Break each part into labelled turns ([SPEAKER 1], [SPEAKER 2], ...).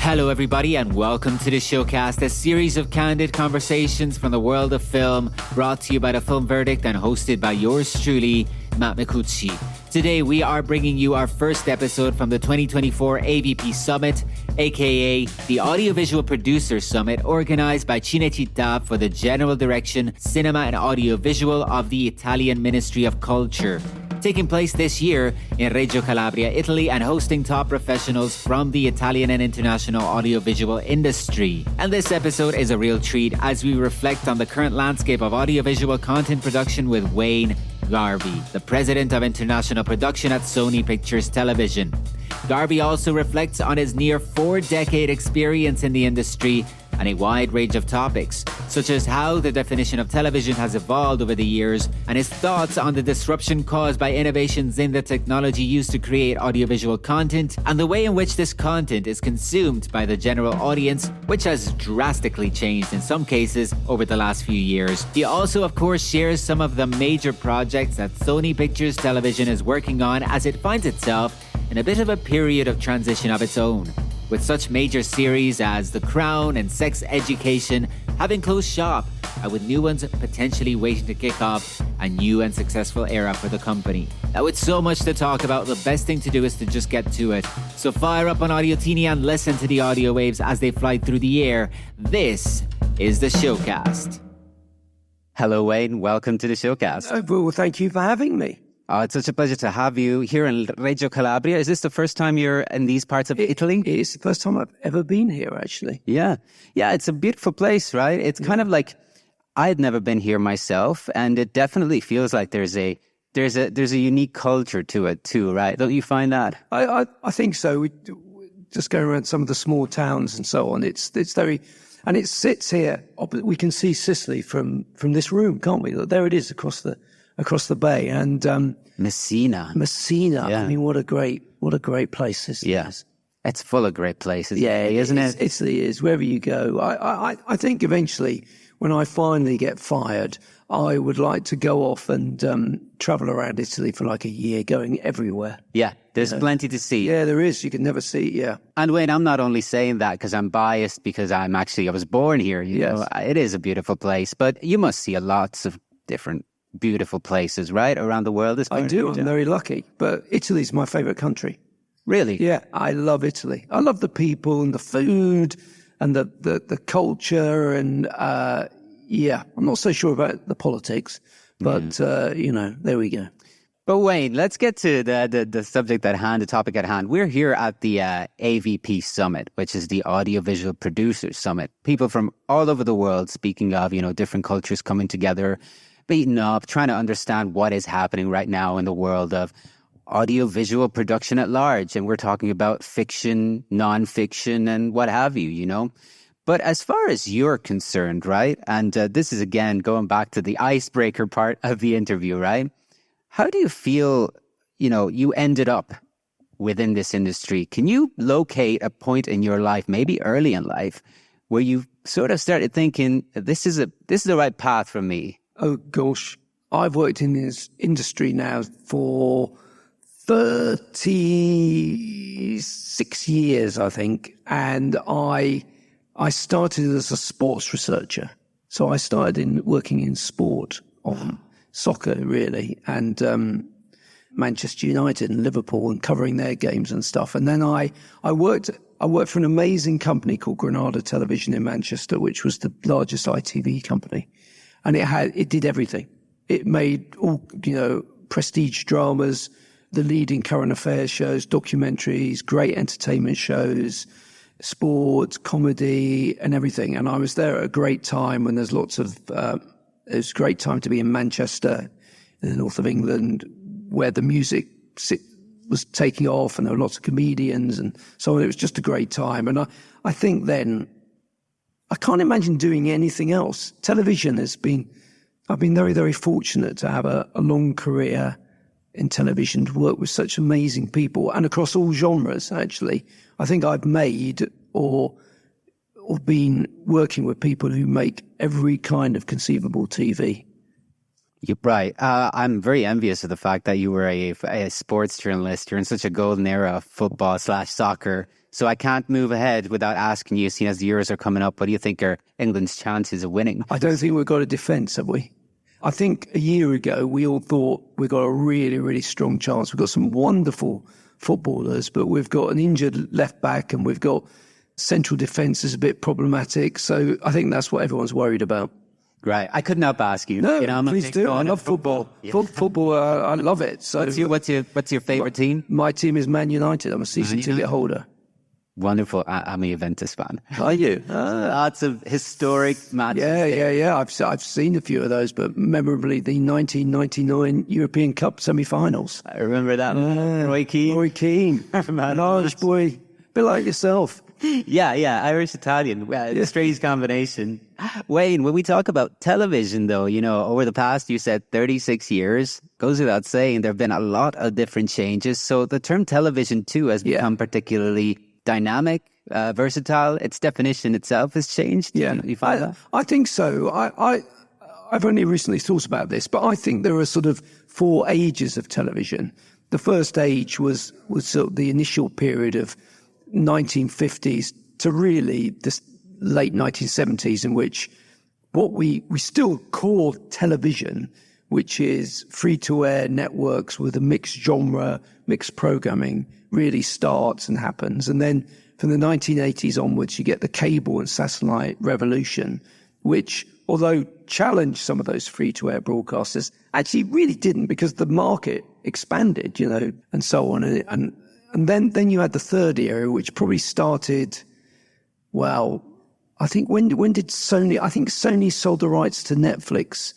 [SPEAKER 1] Hello everybody and welcome to the Showcast, a series of candid conversations from the world of film, brought to you by The Film Verdict and hosted by yours truly, Matt Micucci. Today we are bringing you our first episode from the 2024 AVP Summit, aka the Audiovisual Producer Summit, organised by Cinecittà for the General Direction Cinema and Audiovisual of the Italian Ministry of Culture. Taking place this year in Reggio, Calabria, Italy, and hosting top professionals from the Italian and international audiovisual industry. And this episode is a real treat as we reflect on the current landscape of audiovisual content production with Wayne Garvie, the president of international production at Sony Pictures Television. Garvie also reflects on his near 4-decade experience in the industry and a wide range of topics, such as how the definition of television has evolved over the years and his thoughts on the disruption caused by innovations in the technology used to create audiovisual content and the way in which this content is consumed by the general audience, which has drastically changed in some cases over the last few years. He also, of course, shares some of the major projects that Sony Pictures Television is working on as it finds itself in a bit of a period of transition of its own, with such major series as The Crown and Sex Education having closed shop, and with new ones potentially waiting to kick off a new and successful era for the company. Now, with so much to talk about, the best thing to do is to just get to it. So fire up on Audiotini and listen to the audio waves as they fly through the air. This is the Showcast. Hello, Wayne. Welcome to the Showcast.
[SPEAKER 2] Well, thank you for having me.
[SPEAKER 1] It's such a pleasure to have you here in Reggio, Calabria. Is this the first time you're in these parts of Italy?
[SPEAKER 2] It's the first time I've ever been here, actually.
[SPEAKER 1] Yeah, it's a beautiful place, right? It's kind of like, I had never been here myself, and it definitely feels like there's a unique culture to it too, right? Don't you find that?
[SPEAKER 2] I think so. We just go around some of the small towns and so on. It's very, and it sits here. We can see Sicily from this room, can't we? There it is across the bay, and
[SPEAKER 1] Messina.
[SPEAKER 2] Yeah. I mean, what a great place this is.
[SPEAKER 1] It's full of great places.
[SPEAKER 2] Yeah,
[SPEAKER 1] isn't it?
[SPEAKER 2] Italy is. Wherever you go, I think eventually, when I finally get fired, I would like to go off and travel around Italy for like a year, going everywhere.
[SPEAKER 1] Yeah, there's plenty to see.
[SPEAKER 2] Yeah, there is. You can never see. Yeah.
[SPEAKER 1] And Wayne, I'm not only saying that because I'm biased, because I was born here. You know, it is a beautiful place, but you must see lots of different beautiful places, right, around the world.
[SPEAKER 2] I do. I'm very lucky. But Italy's my favorite country.
[SPEAKER 1] Really?
[SPEAKER 2] Yeah, I love Italy. I love the people and the food and the culture and I'm not so sure about the politics, but there we go.
[SPEAKER 1] But Wayne, let's get to the subject at hand, the topic at hand. We're here at the AVP Summit, which is the Audiovisual Producers Summit. People from all over the world, speaking of, different cultures coming together, beating up, trying to understand what is happening right now in the world of audiovisual production at large. And we're talking about fiction, non-fiction, and what have you, But as far as you're concerned, right, and this is, again, going back to the icebreaker part of the interview, right? How do you feel, you ended up within this industry? Can you locate a point in your life, maybe early in life, where you sort of started thinking, this is the right path for me?
[SPEAKER 2] Oh, gosh. I've worked in this industry now for 36 years, I think. And I started as a sports researcher. So I started working in sport on soccer, really, and Manchester United and Liverpool and covering their games and stuff. And then I worked for an amazing company called Granada Television in Manchester, which was the largest ITV company. And it did everything. It made all, prestige dramas, the leading current affairs shows, documentaries, great entertainment shows, sports, comedy, and everything. And I was there at a great time when there's lots of, it was a great time to be in Manchester, in the north of England, where the music was taking off and there were lots of comedians and so on. It was just a great time. And I think then, I can't imagine doing anything else. Television I've been very, very fortunate to have a long career in television, to work with such amazing people and across all genres, actually. I think I've made or been working with people who make every kind of conceivable TV.
[SPEAKER 3] You're right. I'm very envious of the fact that you were a sports journalist. You're in such a golden era of football/soccer. So I can't move ahead without asking you, seeing as the Euros are coming up, what do you think are England's chances of winning?
[SPEAKER 2] I don't think we've got a defence, have we? I think a year ago, we all thought we've got a really, really strong chance. We've got some wonderful footballers, but we've got an injured left back and we've got central defence is a bit problematic. So I think that's what everyone's worried about.
[SPEAKER 3] Right. I couldn't help ask you.
[SPEAKER 2] No,
[SPEAKER 3] I'm
[SPEAKER 2] please do. I love football.
[SPEAKER 3] Yeah.
[SPEAKER 2] Football, I love it. So
[SPEAKER 3] What's your favourite team?
[SPEAKER 2] My team is Man United. I'm a season ticket holder.
[SPEAKER 3] Wonderful. I'm a Juventus fan.
[SPEAKER 2] Are you?
[SPEAKER 3] Lots of historic matches.
[SPEAKER 2] Yeah. I've seen a few of those, but memorably the 1999 European Cup semi-finals.
[SPEAKER 3] I remember that. Roy
[SPEAKER 2] Keane. Large boy. Bit like yourself.
[SPEAKER 3] Yeah, Irish-Italian. Strange combination. Wayne, when we talk about television, though, over the past, you said 36 years, goes without saying, there have been a lot of different changes. So the term television, too, has become particularly dynamic, versatile. Its definition itself has changed.
[SPEAKER 2] Yeah,
[SPEAKER 3] you find that?
[SPEAKER 2] I think so. I've only recently thought about this, but I think there are sort of 4 ages of television. The first age was sort of the initial period of 1950s to really the late 1970s, in which what we still call television, which is free-to-air networks with a mixed genre, mixed programming, really starts and happens. And then from the 1980s onwards, you get the cable and satellite revolution, which, although challenged some of those free-to-air broadcasters, actually really didn't, because the market expanded, and so on. And then you had the third era, which probably started, I think when did Sony? I think Sony sold the rights to Netflix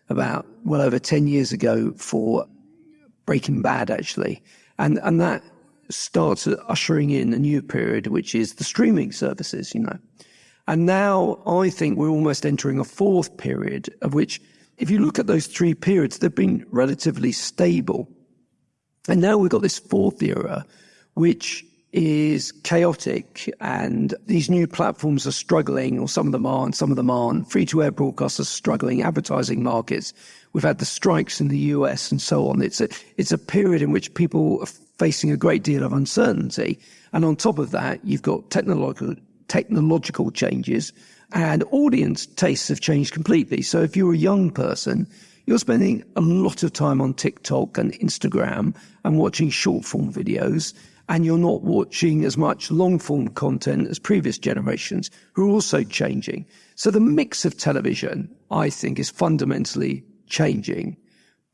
[SPEAKER 2] about over 10 years ago for Breaking Bad, actually, and that starts ushering in a new period, which is the streaming services, And now I think we're almost entering a fourth period, of which, if you look at those 3 periods, they've been relatively stable. And now we've got this fourth era, which is chaotic, and these new platforms are struggling, or some of them are and some of them aren't. Free-to-air broadcasters are struggling, advertising markets. We've had the strikes in the US and so on. It's a period in which people are facing a great deal of uncertainty. And on top of that, you've got technological changes, and audience tastes have changed completely. So if you're a young person, you're spending a lot of time on TikTok and Instagram and watching short-form videos, and you're not watching as much long-form content as previous generations, who are also changing. So the mix of television, I think, is fundamentally changing.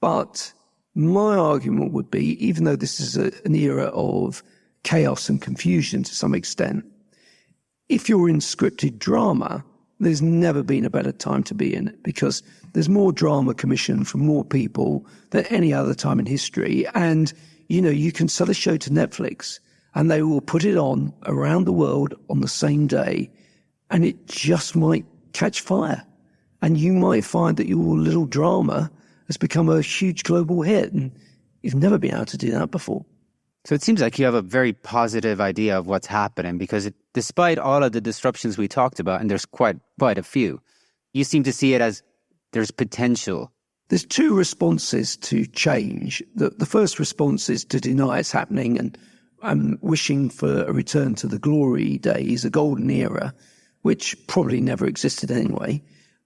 [SPEAKER 2] But my argument would be, even though this is an era of chaos and confusion to some extent, if you're in scripted drama, there's never been a better time to be in it, because there's more drama commissioned from more people than any other time in history. And, you can sell a show to Netflix and they will put it on around the world on the same day, and it just might catch fire. And you might find that your little drama has become a huge global hit, and you've never been able to do that before.
[SPEAKER 3] So it seems like you have a very positive idea of what's happening, because despite all of the disruptions we talked about, and there's quite a few, you seem to see it as there's potential.
[SPEAKER 2] There's 2 responses to change. The first response is to deny it's happening and wishing for a return to the glory days, a golden era, which probably never existed anyway.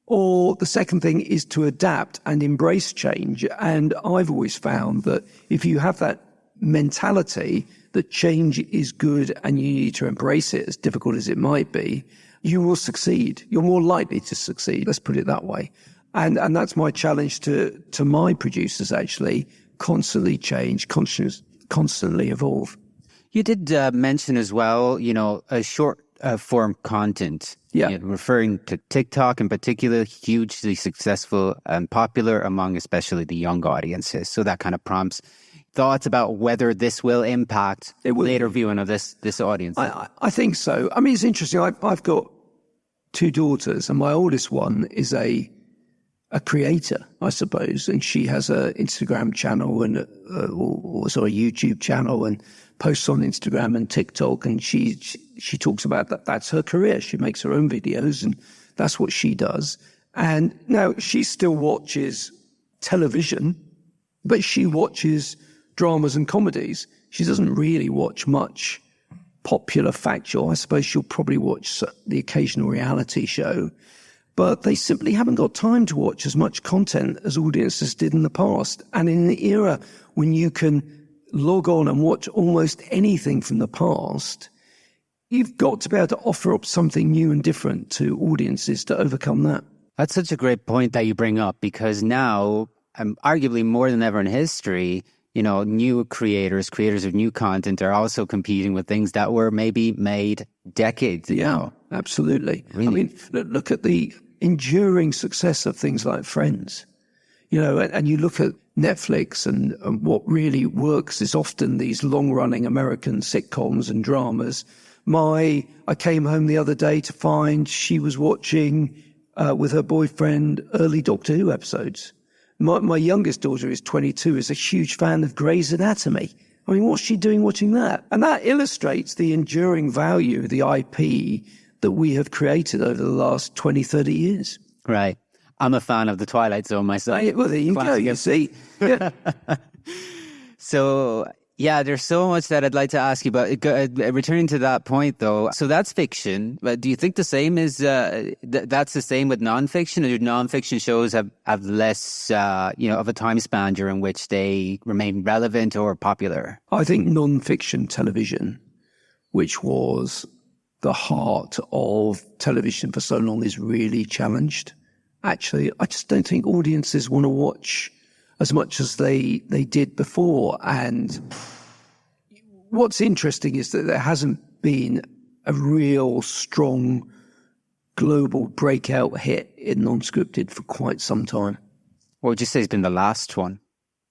[SPEAKER 2] Or the second thing is to adapt and embrace change. And I've always found that if you have that mentality that change is good and you need to embrace it, as difficult as it might be, you will succeed. You're more likely to succeed. Let's put it that way. And that's my challenge to my producers, actually. Constantly change, constantly evolve.
[SPEAKER 3] You did mention as well, a short form content.
[SPEAKER 2] Yeah.
[SPEAKER 3] Referring to TikTok in particular, hugely successful and popular among especially the young audiences. So that kind of prompts thoughts about whether this will impact later viewing of this audience.
[SPEAKER 2] I think so. I mean, it's interesting. I've got 2 daughters, and my oldest one is a creator, I suppose, and she has an Instagram channel and also a YouTube channel, and posts on Instagram and TikTok, and she talks about that. That's her career. She makes her own videos, and that's what she does. And now she still watches television, but she watches dramas and comedies. She doesn't really watch much popular factual. I suppose she'll probably watch the occasional reality show, but they simply haven't got time to watch as much content as audiences did in the past. And in the era when you can log on and watch almost anything from the past, you've got to be able to offer up something new and different to audiences to overcome that.
[SPEAKER 3] That's such a great point that you bring up, because now, arguably more than ever in history, new creators of new content are also competing with things that were maybe made decades ago.
[SPEAKER 2] Yeah, absolutely.
[SPEAKER 3] Really?
[SPEAKER 2] I mean, look at the enduring success of things like Friends, and you look at Netflix, and what really works is often these long-running American sitcoms and dramas. I came home the other day to find she was watching with her boyfriend early Doctor Who episodes. My youngest daughter is 22, is a huge fan of Grey's Anatomy. I mean, what's she doing watching that? And that illustrates the enduring value, the IP that we have created over the last 20, 30 years.
[SPEAKER 3] Right. I'm a fan of The Twilight Zone myself.
[SPEAKER 2] Well, there you go, you see. Yeah.
[SPEAKER 3] So, yeah, there's so much that I'd like to ask you about. Returning to that point, though, so that's fiction. But do you think the same is that's the same with nonfiction? Or do nonfiction shows have less, of a time span during which they remain relevant or popular?
[SPEAKER 2] I think nonfiction television, which was the heart of television for so long, is really challenged. Actually, I just don't think audiences want to watch as much as they did before. And what's interesting is that there hasn't been a real strong global breakout hit in non-scripted for quite some time.
[SPEAKER 3] What would you say has been the last one?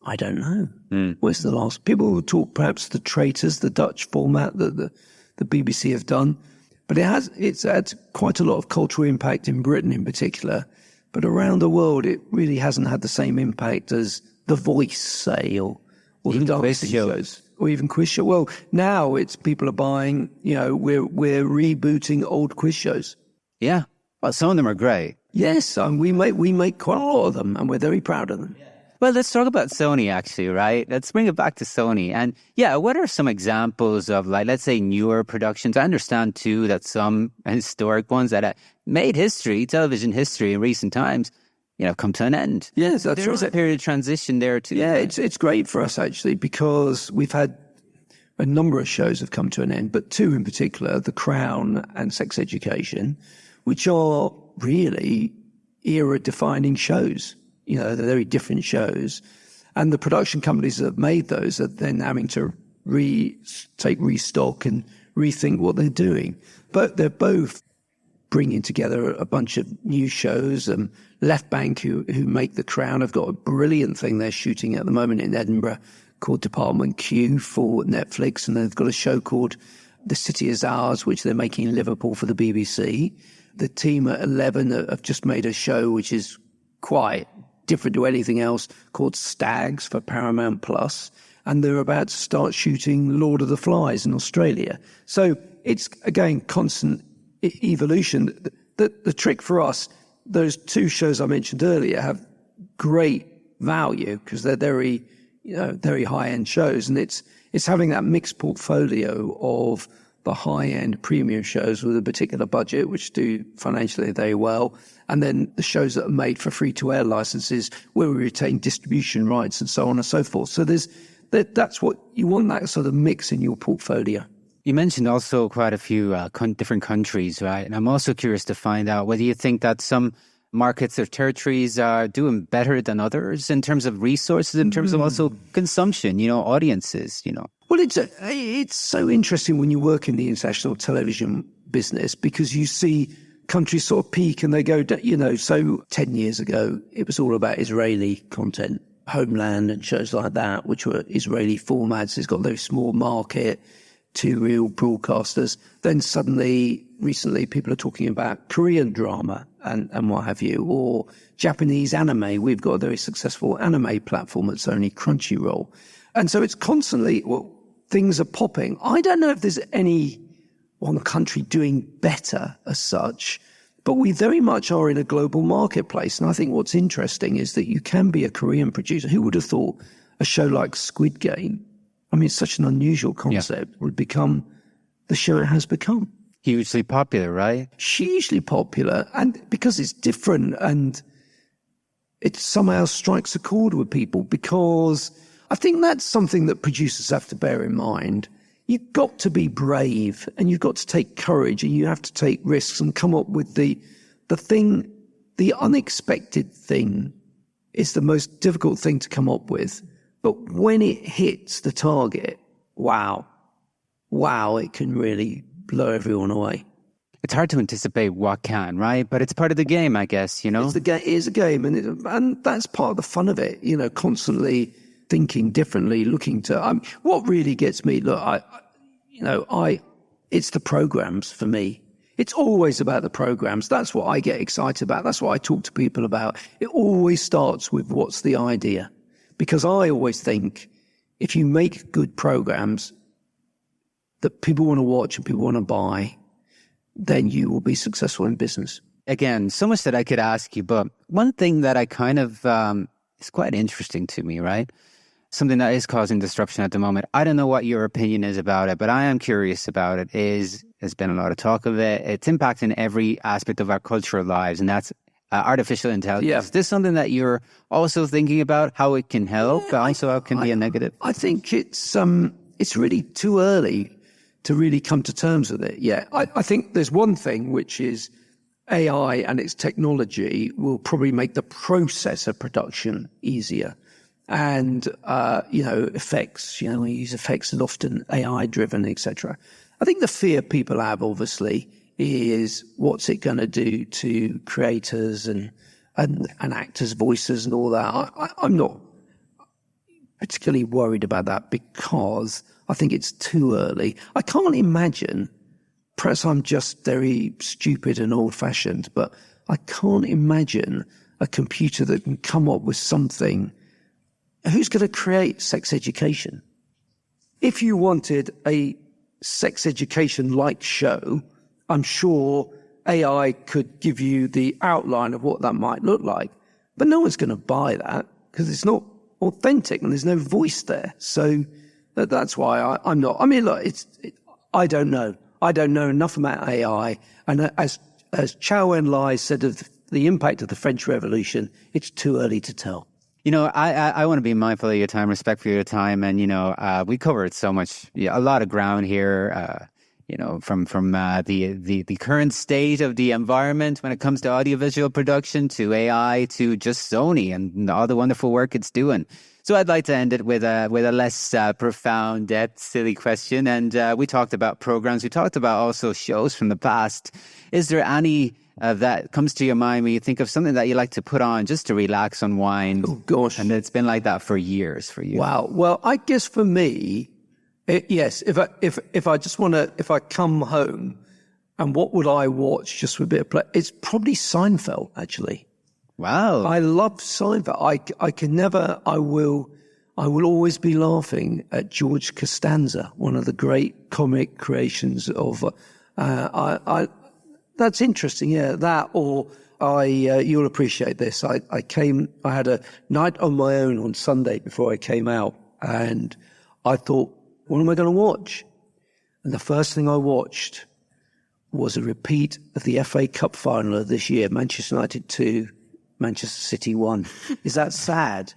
[SPEAKER 2] I don't know. Where's the last? People will talk perhaps The Traitors, the Dutch format that the BBC have done. But it's had quite a lot of cultural impact in Britain in particular. But around the world, it really hasn't had the same impact as The Voice, say, or
[SPEAKER 3] even
[SPEAKER 2] the
[SPEAKER 3] quiz
[SPEAKER 2] dancing shows, or even quiz shows. Well, now it's people are buying. We're rebooting old quiz shows.
[SPEAKER 3] Yeah, well, some of them are great.
[SPEAKER 2] Yes, we make quite a lot of them, and we're very proud of them.
[SPEAKER 3] Well, let's talk about Sony, actually, right? Let's bring it back to Sony. And yeah, what are some examples of, like, let's say, newer productions? I understand, too, that some historic ones that made history, television history in recent times, come to an end.
[SPEAKER 2] Yes, that's right.
[SPEAKER 3] There is a period of transition there, too.
[SPEAKER 2] Yeah, it's great for us, actually, because we've had a number of shows have come to an end, but two in particular, The Crown and Sex Education, which are really era-defining shows. They're very different shows. And the production companies that have made those are then having to restock and rethink what they're doing. But they're both bringing together a bunch of new shows. Left Bank, who make The Crown, have got a brilliant thing they're shooting at the moment in Edinburgh called Department Q for Netflix. And they've got a show called The City Is Ours, which they're making in Liverpool for the BBC. The team at 11 have just made a show which is quite different to anything else, called Stags for Paramount Plus, and they're about to start shooting Lord of the Flies in Australia. So it's, again, constant evolution. The trick for us, those two shows I mentioned earlier have great value because they're very, very high-end shows, and it's having that mixed portfolio of the high-end premium shows with a particular budget, which do financially very well, and then the shows that are made for free-to-air licenses where we retain distribution rights and so on and so forth. So that's what you want, that sort of mix in your portfolio.
[SPEAKER 3] You mentioned also quite a few different countries, right? And I'm also curious to find out whether you think that some markets or territories are doing better than others in terms of resources, in terms of also consumption, audiences,
[SPEAKER 2] Well, it's so interesting when you work in the international television business because you see countries sort of peak and they go, so 10 years ago, it was all about Israeli content, Homeland and shows like that, which were Israeli formats. It's got a very small market, two real broadcasters. Then suddenly, recently, people are talking about Korean drama and what have you, or Japanese anime. We've got a very successful anime platform at Sony, Crunchyroll. And so it's constantly, things are popping. I don't know if there's any one country doing better as such, But we very much are in a global marketplace. And I think what's interesting is that you can be a Korean producer. Who would have thought a show like Squid Game, I mean, it's such an unusual concept, would become the show it has become.
[SPEAKER 3] Hugely popular, right?
[SPEAKER 2] Hugely popular. And because it's different and it somehow strikes a chord with people, because I think that's something that producers have to bear in mind. You've got to be brave and you've got to take courage and you have to take risks and come up with the thing, the unexpected thing is the most difficult thing to come up with. But when it hits the target, wow, it can really blow everyone away.
[SPEAKER 3] It's hard to anticipate what can, right? But it's part of the game, I guess, you know?
[SPEAKER 2] It is a game, and that's part of the fun of it, you know, constantly thinking differently, looking to... what really gets me, look, it's the programs for me. It's always about the programs. That's what I get excited about. That's what I talk to people about. It always starts with what's the idea. Because I always think if you make good programs that people want to watch and people want to buy, then you will be successful in business.
[SPEAKER 3] Again, so much that I could ask you, but one thing that I kind of, is quite interesting to me, right? Something that is causing disruption at the moment. I don't know what your opinion is about it, but I am curious about it. There's been a lot of talk of it. It's impacting every aspect of our cultural lives, and that's artificial intelligence.
[SPEAKER 2] Yeah.
[SPEAKER 3] Is this something that you're also thinking about, how it can help, but also how it can be a negative?
[SPEAKER 2] I think it's really too early to really come to terms with it. Yeah, I think there's one thing, which is AI and its technology will probably make the process of production easier. And, effects, we use effects that are often AI driven, etc. I think the fear people have, obviously, is what's it going to do to creators and actors' voices and all that. I'm not particularly worried about that because I think it's too early. I can't imagine, perhaps I'm just very stupid and old-fashioned, but I can't imagine a computer that can come up with something. Who's going to create sex education? If you wanted a sex education-like show, I'm sure AI could give you the outline of what that might look like. But no one's going to buy that because it's not authentic and there's no voice there. So that's why I'm not. I mean, look, I don't know. I don't know enough about AI. And as Chow En-lai said of the impact of the French Revolution, it's too early to tell.
[SPEAKER 3] You know, I want to be mindful of your time, respect for your time. And, we covered so much, a lot of ground here, from the current state of the environment when it comes to audiovisual production to AI to just Sony and all the wonderful work it's doing. So I'd like to end it with a less profound, silly question. And we talked about programs. We talked about also shows from the past. Is there any that comes to your mind when you think of something that you like to put on just to relax, unwind?
[SPEAKER 2] Oh, gosh.
[SPEAKER 3] And it's been like that for years for you.
[SPEAKER 2] Wow. Well, I guess for me, yes, if I come home and what would I watch just for a bit of play? It's probably Seinfeld, actually.
[SPEAKER 3] Wow.
[SPEAKER 2] I love Seinfeld. I will always be laughing at George Costanza, one of the great comic creations of, that's interesting. Yeah. That, or you'll appreciate this. I had a night on my own on Sunday before I came out and I thought, what am I going to watch? And the first thing I watched was a repeat of the FA Cup final of this year, Manchester United 2, Manchester City 1. Is that sad?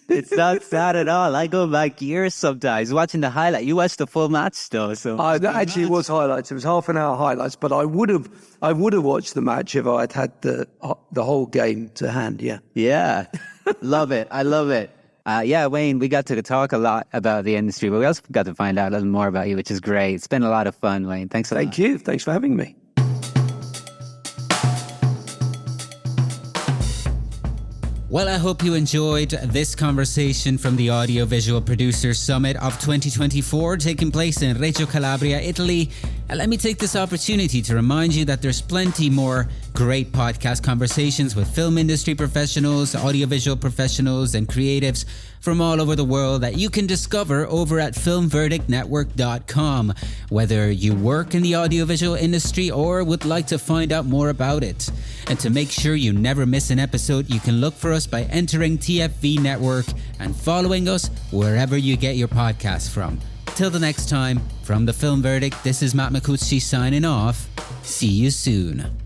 [SPEAKER 3] It's not sad at all. I go back years sometimes watching the highlight. You watched the full match though, so
[SPEAKER 2] it was highlights. It was half an hour highlights, but I would have watched the match if I'd had the whole game to hand. Yeah.
[SPEAKER 3] Yeah. Love it. I love it. Wayne, we got to talk a lot about the industry, but we also got to find out a little more about you, which is great. It's been a lot of fun, Wayne. Thanks a lot.
[SPEAKER 2] Thank you. Thanks for having me.
[SPEAKER 1] Well, I hope you enjoyed this conversation from the Audiovisual Producers Summit of 2024 taking place in Reggio, Calabria, Italy. And let me take this opportunity to remind you that there's plenty more
[SPEAKER 4] great podcast conversations with film industry professionals, audiovisual professionals, and creatives from all over the world that you can discover over at filmverdictnetwork.com, whether you work in the audiovisual industry or would like to find out more about it. And to make sure you never miss an episode, you can look for us by entering TFV Network and following us wherever you get your podcasts from. Till the next time, from the Film Verdict, this is Matt Micucci signing off. See you soon.